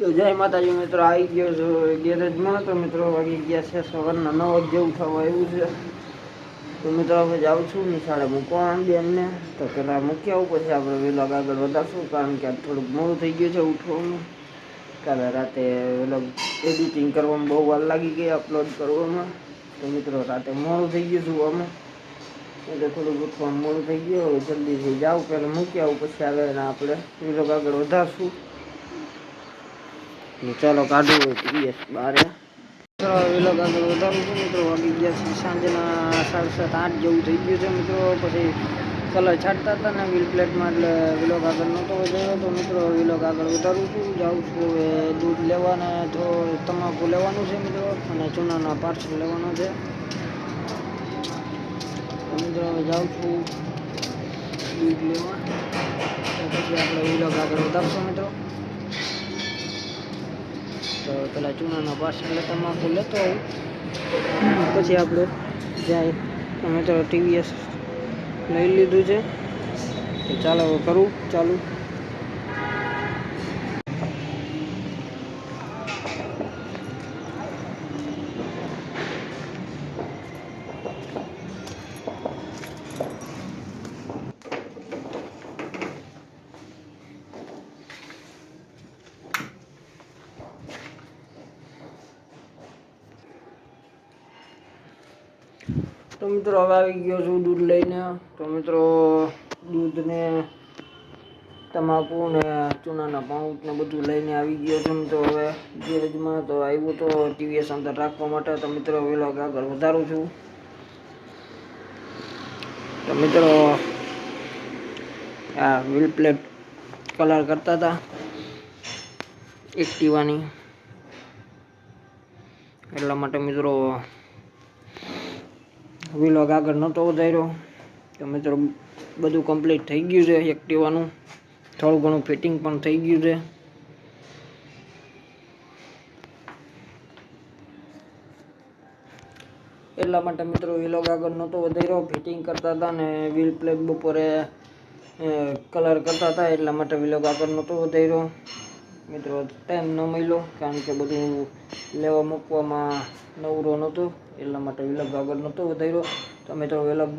તો જય માતાજી મિત્રો, આવી ગયો છો ગેરેજમાં. તો મિત્રો વાગી ગયા છે સવારના 9 જેવું થવા આવ્યું છે. તો મિત્રો હવે જાઉં છું નિશાળે મૂકવા બેનને. તો પહેલાં મૂકી આવું, પછી આપણે વ્લોગ આગળ વધારશું, કારણ કે થોડુંક મોડું થઈ ગયું છે ઉઠવાનું. કાલે રાતે વ્લોગ એડિટિંગ કરવામાં બહુ વાર લાગી ગઈ, અપલોડ કરવામાં. તો મિત્રો રાતે મોડું થઈ ગયું સુવામાં, એટલે થોડુંક ઉઠવામાં મોડું થઈ ગયું. જલ્દીથી જાઉં, પહેલાં મૂકી આવું, પછી આવે ને આપણે વ્લોગ આગળ વધારશું. ચાલો કાઢવું ટીવીએસ બારે. વ્લોગ આગળ વધારું છું મિત્રો. વાગી ગયા છે સાંજના 7:30-8 જેવું થઈ ગયું છે મિત્રો. પછી કલર છાંટતા હતા ને વ્હીલ પ્લેટમાં, એટલે વ્લોગ આગળ નહોતો વધાર્યો. તો મિત્રો વ્લોગ આગળ વધારું છું. જાઉં છું હવે દૂધ લેવાના, તો તમાકુ લેવાનું છે મિત્રો, અને ચૂનાના પાર્સલ લેવાનો છે. તો મિત્રો હવે જાઉં છું દૂધ લેવા. તો પછી આપણે વ્લોગ આગળ વધારશું મિત્રો. તો પેલા ચૂનાના પાર્સલ તમાકુ લેતો આવું, પછી આપણે જાય. અમે તો ટીવીએસ લઈ લીધું છે. તો ચાલો હવે કરું ચાલુ. તો મિત્રો હવે આવી ગયો છું દૂધ લઈને. તો મિત્રો દૂધને તમાકુ ને ચૂનાના પાઉચ ને બધું લઈને આવી ગયો છું મિત્રો હવે ગેરેજમાં. તો આવ્યું તો ટીવીએસ અંદર રાખવા માટે. તો મિત્રો વ્લોગ આગળ વધારું છું. તો મિત્રો આ વ્હીલ પ્લેટ કલર કરતા હતા એક્ટિવાની, એટલા માટે મિત્રો વ્લોગ આગળ નહોતો વધાર્યો. તો મિત્રો બધું કમ્પ્લીટ થઈ ગયું છે એક્ટિવાનું. થોડું ઘણું ફિટિંગ પણ થઈ ગયું છે. એટલા માટે મિત્રો વ્લોગ આગળ નહોતો વધાર્યો. ફિટિંગ કરતા હતા ને વ્હીલ પ્લેટ બપોરે કલર કરતા હતા, એટલા માટે વ્લોગ આગળ નહોતો વધાર્યો મિત્રો. ટાઈમ ન મળ્યો, કારણ કે બધું લેવા મૂકવામાં નવરો નહોતો, એટલા માટે વ્લોગ આગળ નહોતો વધાર્યો. તો મિત્રો વ્લોગ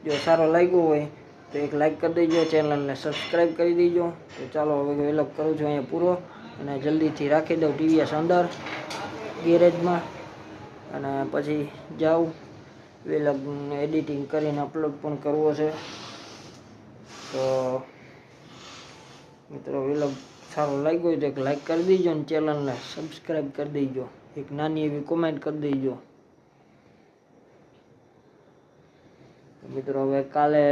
જો સારો લાગ્યો હોય તો એક લાઈક કરી દેજો, ચેનલને સબસ્ક્રાઈબ કરી દેજો. તો ચાલો હવે વ્લોગ કરું છું અહીંયા પૂરો, અને જલ્દીથી રાખી દઉં ટીવીએસ અંદર ગેરેજમાં, અને પછી જાઉં વ્લોગને એડિટિંગ કરીને અપલોડ પણ કરવો છે. તો મિત્રો વ્લોગ સારો લાગ્યો હોય તો એક લાઈક કરી દેજો, અને ચેનલને સબસ્ક્રાઈબ કરી દેજો. એક નાની એવી કોમેન્ટ કરી દેજો. મિત્રો હવે કાલે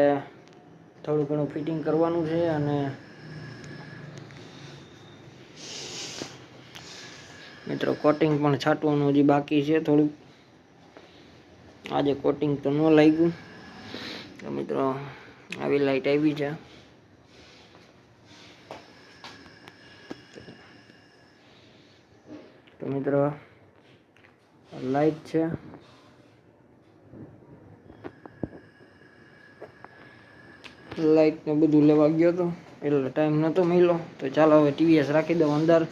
થોડું ઘણું ફિટિંગ કરવાનું છે, અને મિત્રો કોટિંગ પણ છાંટવાનું હજી બાકી છે થોડુંક. આજે કોટિંગ તો ન લાગ્યું. તો મિત્રો આવી લાઈટ આવી છે. તો મિત્રો લાઈટ છે. લાઈટ ને બધું લેવા ગયો હતો, એટલે ટાઈમ નહોતો મળ્યો. તો ચાલો હવે ટીવીએસ રાખી દઉં અંદર.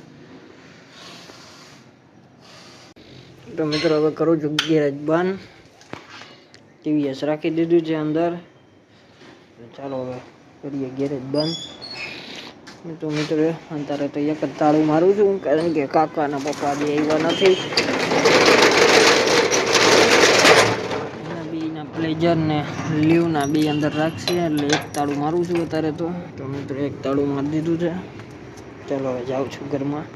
તો મિત્રો હવે કરું છું ગેરેજ બંધ. ટીવીએસ રાખી દીધું છે અંદર. તો ચાલો હવે કરીએ ગેરેજ બંધ. તો મિત્રો અત્યારે તો એક જ તાળું મારું છું, કારણ કે કાકાના પપ્પા બી આવ્યા નથી. પ્લેઝર ને લીવના બી અંદર રાખશે, એટલે એક તાળું મારું છું અત્યારે. તો મિત્રો એક તાળું મારી દીધું છે. ચાલો હવે જાઉં છું ઘરમાં.